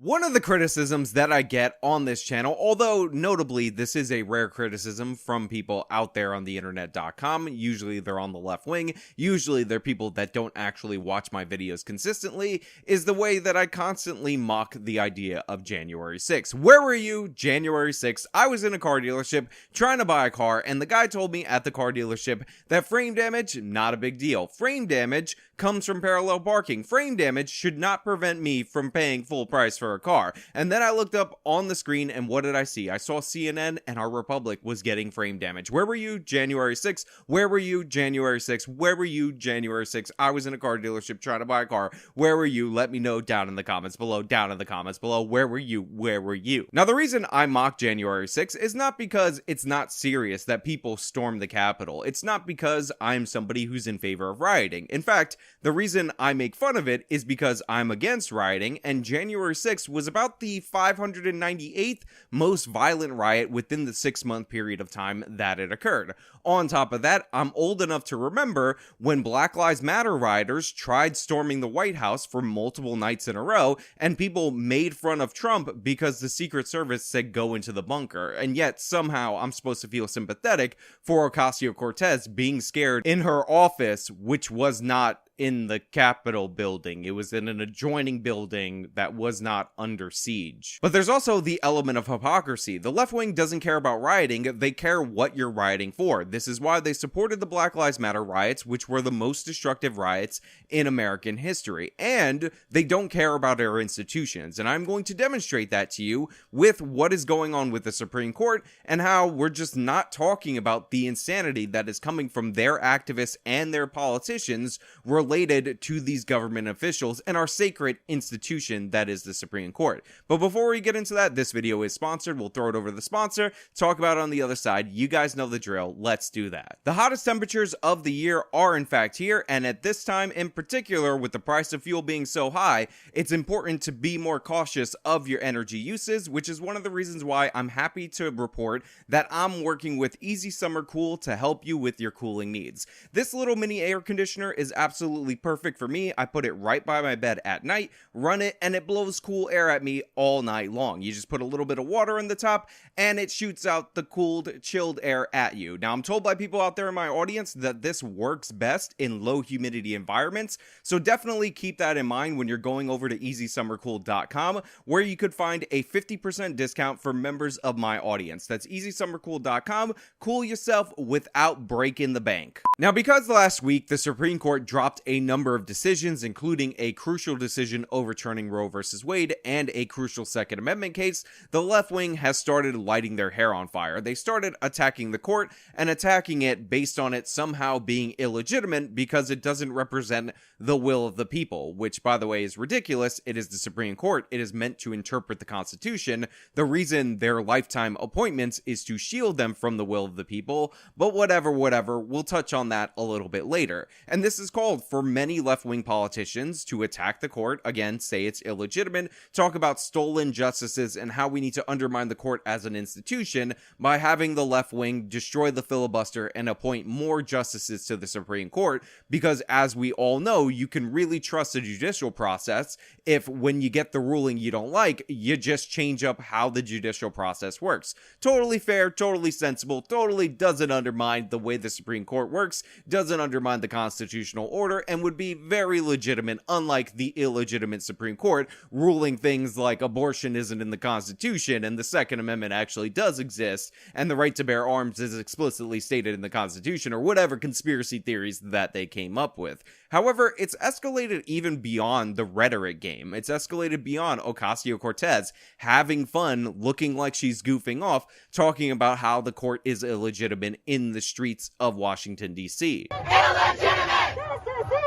One of the criticisms that I get on this channel, although notably this is a rare criticism from people out there on the internet.com, usually they're on the left wing, usually they're people that don't actually watch my videos consistently, is the way that I constantly mock the idea of January 6th. Where were you January 6th? I was in a car dealership trying to buy a car, and the guy told me at the car dealership that frame damage, not a big deal. Frame damage comes from parallel parking. Frame damage should not prevent me from paying full price for a car. And then I looked up on the screen, and what did I see? I saw CNN and our Republic was getting frame damage. Where were you January 6th? Where were you January 6th? Where were you January 6th? I was in a car dealership trying to buy a car. Where were you? Let me know down in the comments below. Down in the comments below. Where were you? Where were you? Now, the reason I mock January 6th is not because it's not serious that people storm the Capitol. It's not because I'm somebody who's in favor of rioting. In fact, the reason I make fun of it is because I'm against rioting, and January 6th was about the 598th most violent riot within the 6-month period of time that it occurred. On top of that, I'm old enough to remember when Black Lives Matter rioters tried storming the White House for multiple nights in a row, and people made fun of Trump because the Secret Service said go into the bunker, and yet somehow I'm supposed to feel sympathetic for Ocasio-Cortez being scared in her office, which was not in the Capitol building. It was in an adjoining building that was not under siege. But there's also the element of hypocrisy. The left wing doesn't care about rioting, they care what you're rioting for. This is why they supported the Black Lives Matter riots, which were the most destructive riots in American history. And they don't care about our institutions. And I'm going to demonstrate that to you with what is going on with the Supreme Court and how we're just not talking about the insanity that is coming from their activists and their politicians related to these government officials and our sacred institution that is the Supreme Court. But before we get into that, this video is sponsored. We'll throw it over to the sponsor, talk about it on the other side. You guys know the drill. Let's do that. The hottest temperatures of the year are in fact here, and at this time in particular, with the price of fuel being so high, it's important to be more cautious of your energy uses, which is one of the reasons why I'm happy to report that I'm working with Easy Summer Cool to help you with your cooling needs. This little mini air conditioner is absolutely perfect for me. I put it right by my bed at night, run it, and it blows cool air at me all night long. You just put a little bit of water on the top and it shoots out the cooled, chilled air at you. Now, I'm told by people out there in my audience that this works best in low humidity environments, so definitely keep that in mind when you're going over to easysummercool.com, where you could find a 50% discount for members of my audience. That's easysummercool.com. Cool yourself without breaking the bank. Now, because last week the Supreme Court dropped a number of decisions, including a crucial decision overturning Roe versus Wade and a crucial Second Amendment case, the left wing has started lighting their hair on fire. They started attacking the court and attacking it based on it somehow being illegitimate because it doesn't represent the will of the people, which, by the way, is ridiculous. It is the Supreme Court. It is meant to interpret the Constitution. The reason they're lifetime appointments is to shield them from the will of the people, but whatever, we'll touch on that a little bit later. And this is called for many left-wing politicians to attack the court, again, say it's illegitimate, talk about stolen justices and how we need to undermine the court as an institution by having the left wing destroy the filibuster and appoint more justices to the Supreme Court, because as we all know, you can really trust the judicial process if when you get the ruling you don't like, you just change up how the judicial process works. Totally fair, totally sensible, totally doesn't undermine the way the Supreme Court works, doesn't undermine the constitutional order, and would be very legitimate, unlike the illegitimate Supreme Court ruling things like abortion isn't in the Constitution and the Second Amendment actually does exist and the right to bear arms is explicitly stated in the Constitution, or whatever conspiracy theories that they came up with. However, it's escalated even beyond the rhetoric game. It's escalated beyond Ocasio-Cortez having fun, looking like she's goofing off, talking about how the court is illegitimate in the streets of Washington, D.C. Illegitimate! Illegitimate!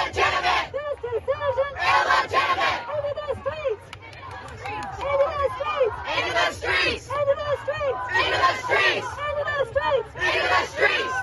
Illegitimate! Into the streets! Into the streets! Into the streets! Into the streets! Into the streets! Into the streets!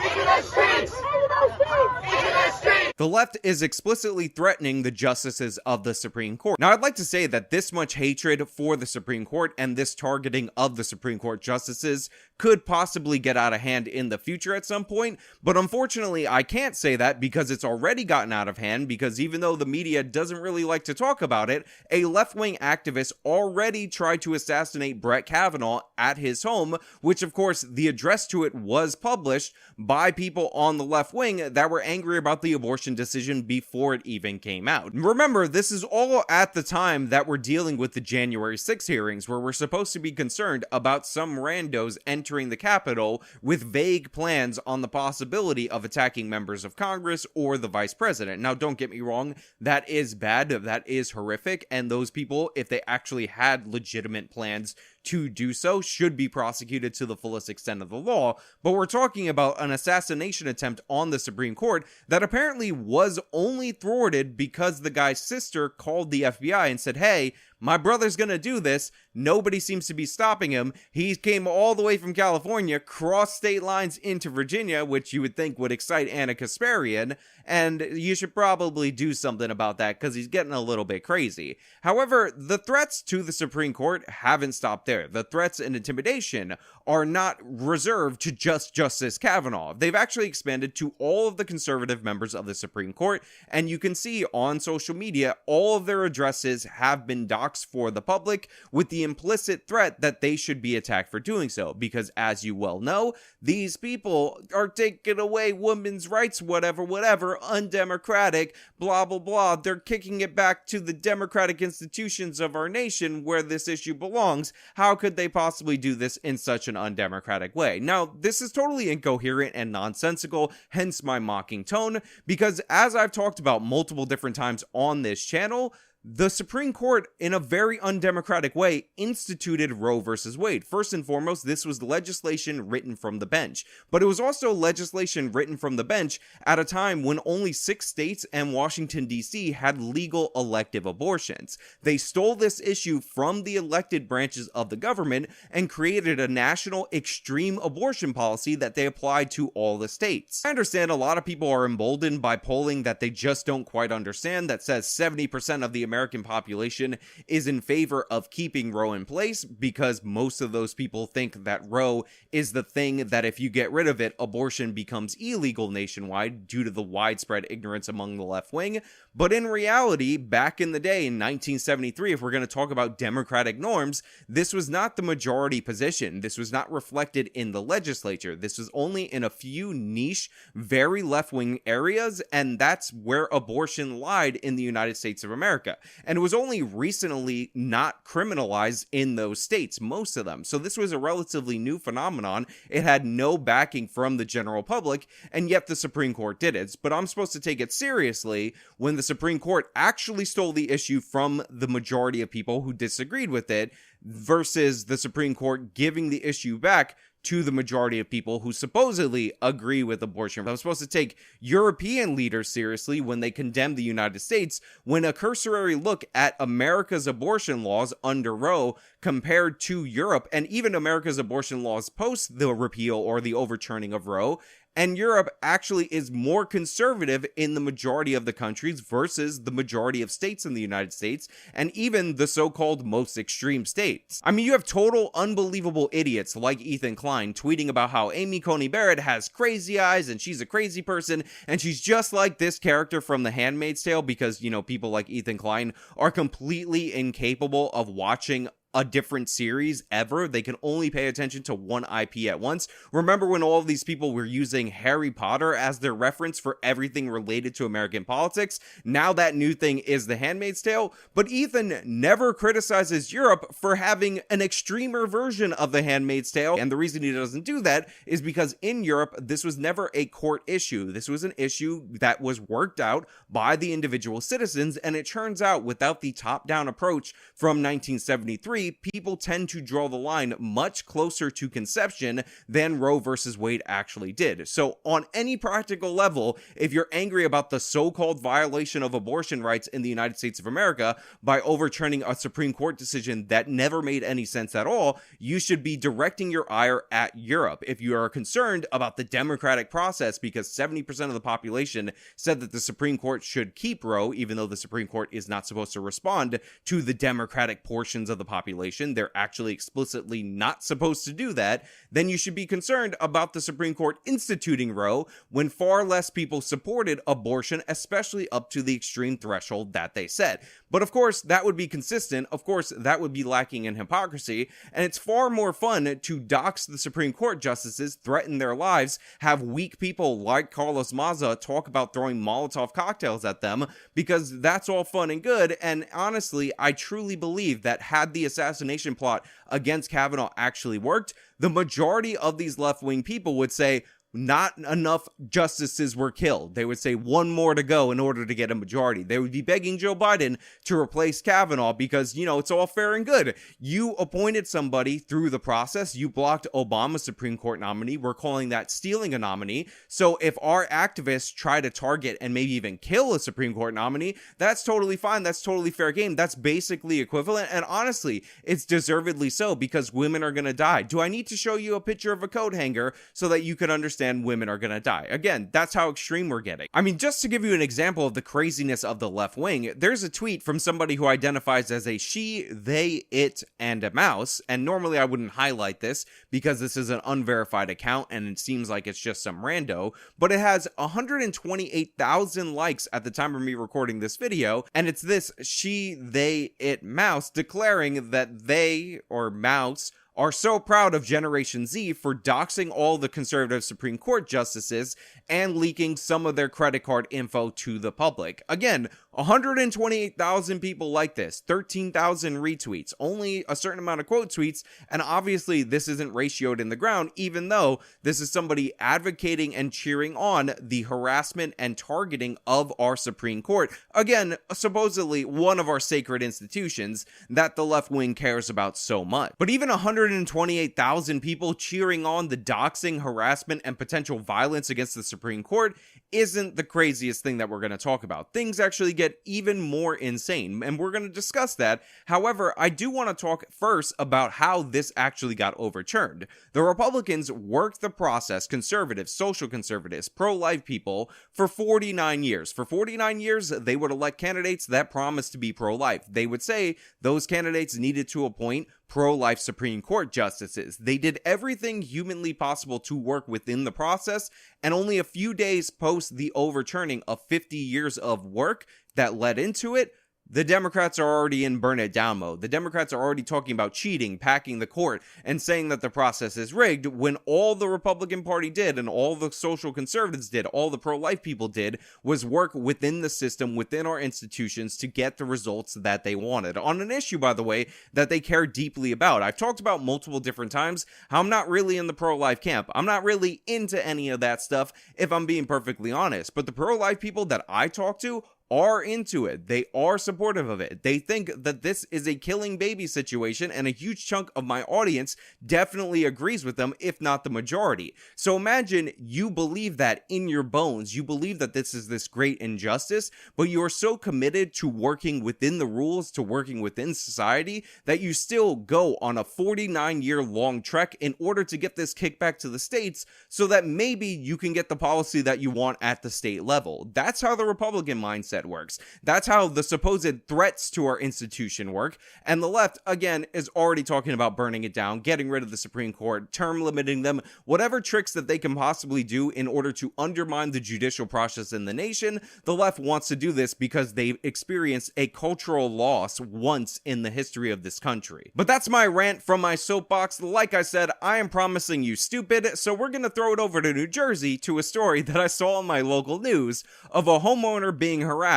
Into the streets! Into the streets! Into the streets! the left is explicitly threatening the justices of the Supreme Court. Now, I'd like to say that this much hatred for the Supreme Court and this targeting of the Supreme Court justices could possibly get out of hand in the future at some point, but unfortunately I can't say that because it's already gotten out of hand, because even though the media doesn't really like to talk about it, a left-wing activist already tried to assassinate Brett Kavanaugh at his home, which of course the address to it was published by people on the left wing that were angry about the abortion decision before it even came out. Remember, this is all at the time that we're dealing with the January 6 hearings, where we're supposed to be concerned about some randos entering the Capitol with vague plans on the possibility of attacking members of Congress or the vice president. Now, don't get me wrong, that is bad, that is horrific, and those people, if they actually had legitimate plans to do so, should be prosecuted to the fullest extent of the law. But we're talking about an assassination attempt on the Supreme Court that apparently was only thwarted because the guy's sister called the FBI and said, hey, my brother's gonna do this. Nobody seems to be stopping him. He came all the way from California, crossed state lines into Virginia, which you would think would excite Anna Kasparian, and you should probably do something about that because he's getting a little bit crazy. However, the threats to the Supreme Court haven't stopped there. The threats and intimidation are not reserved to just Justice Kavanaugh. They've actually expanded to all of the conservative members of the Supreme Court, and you can see on social media all of their addresses have been doxed for the public with the implicit threat that they should be attacked for doing so, because as you well know, these people are taking away women's rights, whatever, undemocratic, blah blah blah. They're kicking it back to the democratic institutions of our nation where this issue belongs. How could they possibly do this in such an undemocratic way? Now, this is totally incoherent and nonsensical, hence my mocking tone, because as I've talked about multiple different times on this channel, the Supreme Court, in a very undemocratic way, instituted Roe versus Wade. First and foremost, this was legislation written from the bench, but it was also legislation written from the bench at a time when only 6 states and Washington, D.C. had legal elective abortions. They stole this issue from the elected branches of the government and created a national extreme abortion policy that they applied to all the states. I understand a lot of people are emboldened by polling that they just don't quite understand that says 70% of the American population is in favor of keeping Roe in place, because most of those people think that Roe is the thing that if you get rid of it, abortion becomes illegal nationwide due to the widespread ignorance among the left wing. But in reality, back in the day in 1973, if we're going to talk about democratic norms, this was not the majority position. This was not reflected in the legislature. This was only in a few niche, very left-wing areas, and that's where abortion lied in the United States of America. And it was only recently not criminalized in those states, most of them. So this was a relatively new phenomenon. It had no backing from the general public, and yet the Supreme Court did it. But I'm supposed to take it seriously when the Supreme Court actually stole the issue from the majority of people who disagreed with it, versus the Supreme Court giving the issue back to the majority of people who supposedly agree with abortion. I'm supposed to take European leaders seriously when they condemn the United States, when a cursory look at America's abortion laws under Roe compared to Europe, and even America's abortion laws post the repeal or the overturning of Roe, and Europe actually is more conservative in the majority of the countries versus the majority of states in the United States, and even the so-called most extreme states. I mean, you have total unbelievable idiots like Ethan Klein tweeting about how Amy Coney Barrett has crazy eyes and she's a crazy person and she's just like this character from The Handmaid's Tale, because, you know, people like Ethan Klein are completely incapable of watching a different series ever. They can only pay attention to one IP at once. Remember when all of these people were using Harry Potter as their reference for everything related to American politics? Now that new thing is The Handmaid's Tale, but Ethan never criticizes Europe for having an extremer version of The Handmaid's Tale, and the reason he doesn't do that is because in Europe, this was never a court issue. This was an issue that was worked out by the individual citizens, and it turns out without the top-down approach from 1973, theory, people tend to draw the line much closer to conception than Roe versus Wade actually did. So on any practical level, if you're angry about the so-called violation of abortion rights in the United States of America by overturning a Supreme Court decision that never made any sense at all, you should be directing your ire at Europe. If you are concerned about the democratic process because 70% of the population said that the Supreme Court should keep Roe, even though the Supreme Court is not supposed to respond to the democratic portions of the population, they're actually explicitly not supposed to do that, then you should be concerned about the Supreme Court instituting Roe when far less people supported abortion, especially up to the extreme threshold that they set. But of course, that would be consistent. Of course, that would be lacking in hypocrisy. And it's far more fun to dox the Supreme Court justices, threaten their lives, have weak people like Carlos Maza talk about throwing Molotov cocktails at them, because that's all fun and good. And honestly, I truly believe that had the assassination plot against Kavanaugh actually worked, the majority of these left-wing people would say, not enough justices were killed. They would say one more to go in order to get a majority. They would be begging Joe Biden to replace Kavanaugh because, it's all fair and good. You appointed somebody through the process. You blocked Obama's Supreme Court nominee. We're calling that stealing a nominee. So if our activists try to target and maybe even kill a Supreme Court nominee, that's totally fine. That's totally fair game. That's basically equivalent. And honestly, it's deservedly so because women are going to die. Do I need to show you a picture of a coat hanger so that you can understand women are gonna die? Again, that's how extreme we're getting. I mean, just to give you an example of the craziness of the left wing, there's a tweet from somebody who identifies as a she, they, it, and a mouse, and normally I wouldn't highlight this because this is an unverified account and it seems like it's just some rando, but it has 128,000 likes at the time of me recording this video, and it's this she, they, it mouse declaring that they, or mouse, are so proud of Generation Z for doxing all the conservative Supreme Court justices and leaking some of their credit card info to the public. Again, 128,000 people like this, 13,000 retweets, only a certain amount of quote tweets, and obviously this isn't ratioed in the ground, even though this is somebody advocating and cheering on the harassment and targeting of our Supreme Court. Again, supposedly one of our sacred institutions that the left wing cares about so much. But even 128,000 people cheering on the doxing, harassment, and potential violence against the Supreme Court isn't the craziest thing that we're going to talk about. Things actually get even more insane, and we're going to discuss that. However, I do want to talk first about how this actually got overturned. The Republicans worked the process, conservatives, social conservatives, pro-life people, for 49 years. For 49 years, they would elect candidates that promised to be pro-life. They would say those candidates needed to appoint pro-life Supreme Court justices. They did everything humanly possible to work within the process, and only a few days post the overturning of 50 years of work that led into it, the Democrats are already in burn it down mode. The Democrats are already talking about cheating, packing the court, and saying that the process is rigged, when all the Republican Party did and all the social conservatives did, all the pro-life people did, was work within the system, within our institutions, to get the results that they wanted. On an issue, by the way, that they care deeply about. I've talked about multiple different times how I'm not really in the pro-life camp. I'm not really into any of that stuff, if I'm being perfectly honest. But the pro-life people that I talk to are into it. They are supportive of it. They think that this is a killing baby situation, and a huge chunk of my audience definitely agrees with them, if not the majority. So imagine you believe that in your bones. You believe that this is this great injustice, but you are so committed to working within the rules, to working within society, that you still go on a 49-year-long trek in order to get this kickback to the states so that maybe you can get the policy that you want at the state level. That's how the Republican mindset works. That's how the supposed threats to our institution work. And the left, again, is already talking about burning it down, getting rid of the Supreme Court, term limiting them, whatever tricks that they can possibly do in order to undermine the judicial process in the nation. The left wants to do this because they've experienced a cultural loss once in the history of this country. But that's my rant from my soapbox. Like I said, I am promising you stupid, so we're gonna throw it over to New Jersey to a story that I saw on my local news of a homeowner being harassed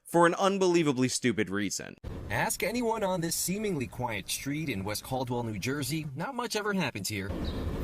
for an unbelievably stupid reason. Ask anyone on this seemingly quiet street in West Caldwell, New Jersey, not much ever happens here.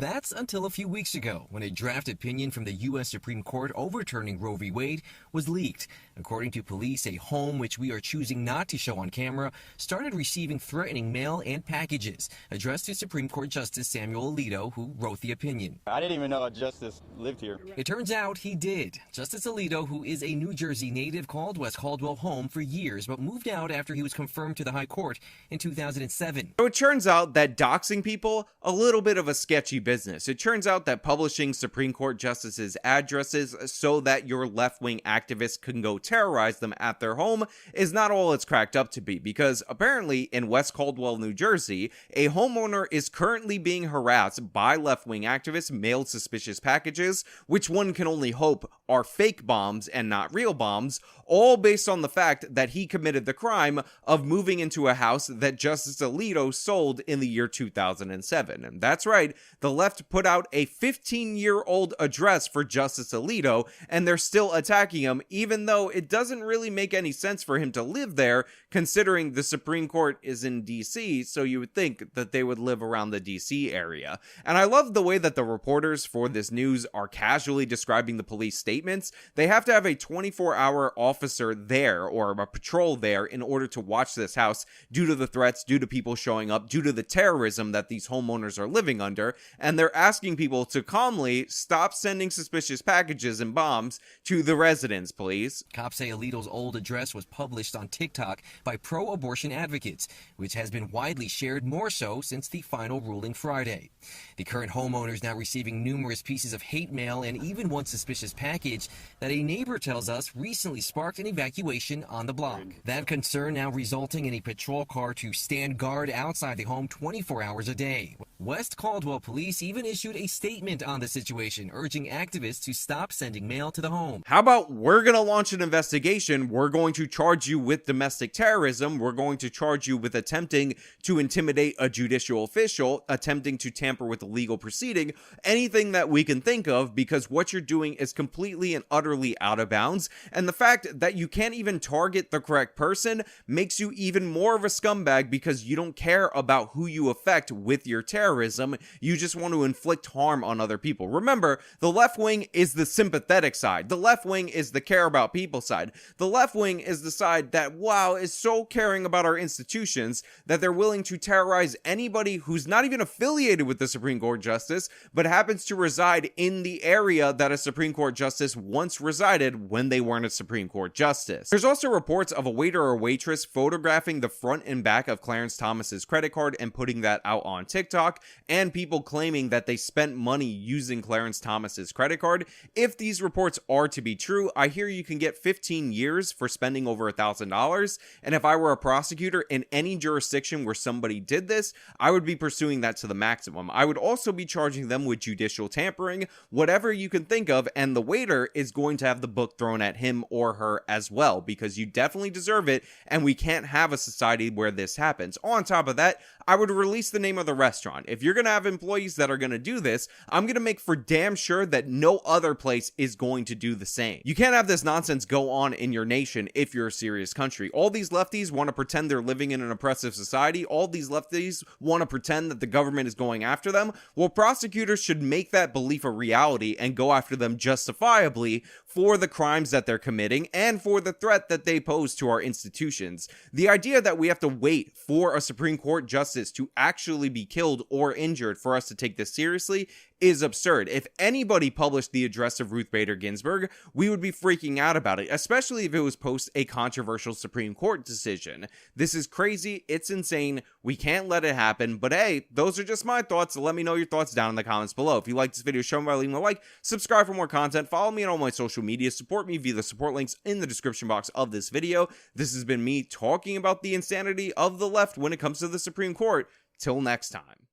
That's until a few weeks ago, when a draft opinion from the U.S. Supreme Court overturning Roe v. Wade was leaked. According to police, a home which we are choosing not to show on camera started receiving threatening mail and packages addressed to Supreme Court Justice Samuel Alito, who wrote the opinion. I didn't even know a justice lived here. It turns out he did. Justice Alito, who is a New Jersey native, called West Caldwell home for years, but moved out after he was confirmed to the High Court in 2007. So it turns out that doxing people, a little bit of a sketchy business. It turns out that publishing Supreme Court justices' addresses so that your left-wing activists can go terrorize them at their home is not all it's cracked up to be, because apparently in West Caldwell, New Jersey, a homeowner is currently being harassed by left-wing activists, mailed suspicious packages, which one can only hope are fake bombs and not real bombs, all based on the fact that he committed the crime of moving into a house that Justice Alito sold in the year 2007. And that's right, the left put out a 15-year-old address for Justice Alito, and they're still attacking him, even though it doesn't really make any sense for him to live there, considering the Supreme Court is in DC, so you would think that they would live around the DC area. And I love the way that the reporters for this news are casually describing the police statements. They have to have a 24-hour officer there, or a patrol there, in order to watch this house due to the threats, due to people showing up, due to the terrorism that these homeowners are living under, and they're asking people to calmly stop sending suspicious packages and bombs to the residents, please. Cops say Alito's old address was published on TikTok by pro-abortion advocates, which has been widely shared, more so since the final ruling Friday. The current homeowner is now receiving numerous pieces of hate mail and even one suspicious package that a neighbor tells us recently sparked an evacuation on the block. That concern now resulting in a patrol car to stand guard outside the home 24 hours a day. West Caldwell police even issued a statement on the situation, urging activists to stop sending mail to the home. How about we're going to launch an investigation, we're going to charge you with domestic terrorism, we're going to charge you with attempting to intimidate a judicial official, attempting to tamper with a legal proceeding, anything that we can think of, because what you're doing is completely and utterly out of bounds, and the fact that you can't even target the correct person makes you even more of a scumbag, because you don't care about who you affect with your terrorism, you just want to inflict harm on other people. Remember, the left wing is the sympathetic side, the left wing is the care about people side, the left wing is the side that, wow, is so caring about our institutions that they're willing to terrorize anybody who's not even affiliated with the Supreme Court justice, but happens to reside in the area that a Supreme Court justice once resided when they weren't a Supreme Court justice. There's also reports of a waiter or waitress photographing the front and back of Clarence Thomas's credit card and putting that out on TikTok, and people claiming that they spent money using Clarence Thomas's credit card. If these reports are to be true, I hear you can get 15 years for spending over $1,000, and if I were a prosecutor in any jurisdiction where somebody did this, I would be pursuing that to the maximum. I would also be charging them with judicial tampering, whatever you can think of, and the waiter is going to have the book thrown at him or her as well, because you definitely deserve it, and we can't have a society where this happens. On top of that, I would release the name of the restaurant. If you're going to have employees that are going to do this, I'm going to make for damn sure that no other place is going to do the same. You can't have this nonsense go on in your nation if you're a serious country. All these lefties want to pretend they're living in an oppressive society. All these lefties want to pretend that the government is going after them. Well, prosecutors should make that belief a reality and go after them justifiably for the crimes that they're committing and for the threat that they pose to our institutions. The idea that we have to wait for a Supreme Court justice to actually be killed or injured for us to take this seriously is absurd. If anybody published the address of Ruth Bader Ginsburg, we would be freaking out about it, especially if it was post a controversial Supreme Court decision. This is crazy, it's insane, we can't let it happen, but hey, those are just my thoughts. Let me know your thoughts down in the comments below. If you like this video, show me by leaving a like, subscribe for more content, follow me on all my social media, support me via the support links in the description box of this video. This has been me talking about the insanity of the left when it comes to the Supreme Court. Till next time.